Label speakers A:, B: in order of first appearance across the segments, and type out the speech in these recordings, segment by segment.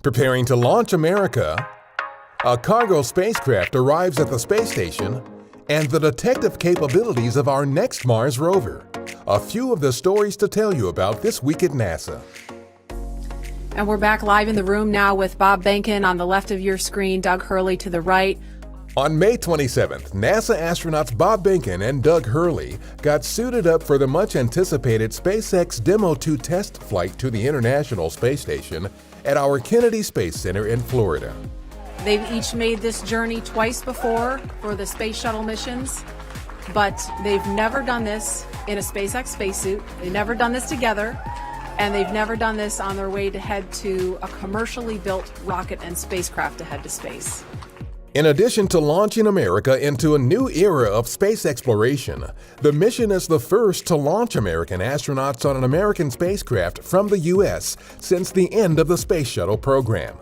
A: Preparing to launch America, a cargo spacecraft arrives at the space station, and the detective capabilities of our next Mars rover. A few of the stories to tell you about this week at NASA.
B: And we're back live in the room now with Bob Behnken on the left of your screen, Doug Hurley to the right.
A: On May 27th, NASA astronauts Bob Behnken and Doug Hurley got suited up for the much-anticipated SpaceX Demo 2 test flight to the International Space Station at our Kennedy Space Center in Florida.
B: They've each made this journey twice before for the space shuttle missions, but they've never done this in a SpaceX spacesuit. They've never done this together, and they've never done this on their way to head to a commercially built rocket and spacecraft to head to space.
A: In addition to launching America into a new era of space exploration, the mission is the first to launch American astronauts on an American spacecraft from the U.S. since the end of the Space Shuttle program.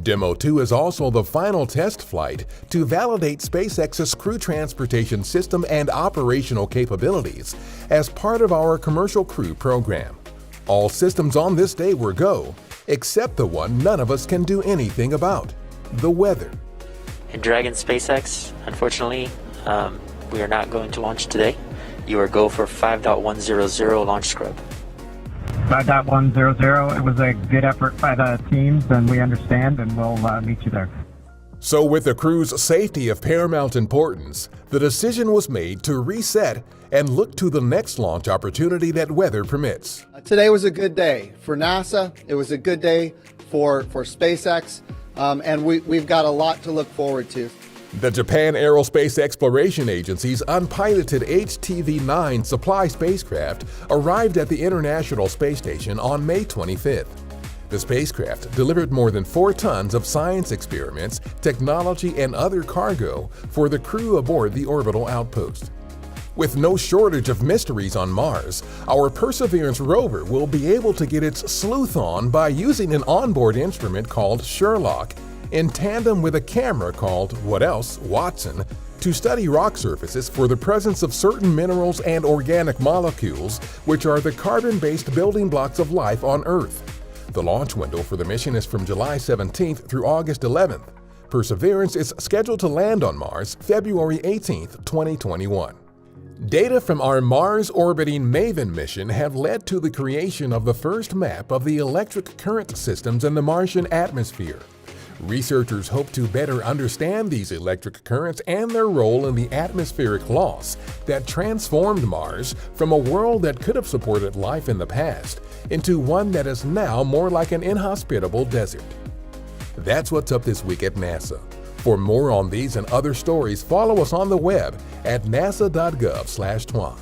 A: Demo 2 is also the final test flight to validate SpaceX's crew transportation system and operational capabilities as part of our Commercial Crew program. All systems on this day were go, except the one none of us can do anything about: the weather.
C: In Dragon SpaceX, unfortunately, we are not going to launch today. You are go for 5.100 launch scrub.
D: 5.100, it was a good effort by the teams, and we understand, and we'll meet you there.
A: So with the crew's safety of paramount importance, the decision was made to reset and look to the next launch opportunity that weather permits.
E: Today was a good day for NASA. It was a good day for SpaceX. And we've got a lot to look forward to.
A: The Japan Aerospace Exploration Agency's unpiloted HTV-9 supply spacecraft arrived at the International Space Station on May 25th. The spacecraft delivered more than 4 tons of science experiments, technology, and other cargo for the crew aboard the orbital outpost. With no shortage of mysteries on Mars, our Perseverance rover will be able to get its sleuth on by using an onboard instrument called Sherlock, in tandem with a camera called, what else, Watson, to study rock surfaces for the presence of certain minerals and organic molecules, which are the carbon-based building blocks of life on Earth. The launch window for the mission is from July 17th through August 11th. Perseverance is scheduled to land on Mars February 18th, 2021. Data from our Mars-orbiting MAVEN mission have led to the creation of the first map of the electric current systems in the Martian atmosphere. Researchers hope to better understand these electric currents and their role in the atmospheric loss that transformed Mars from a world that could have supported life in the past into one that is now more like an inhospitable desert. That's what's up this week at NASA. For more on these and other stories, follow us on the web at nasa.gov/twan.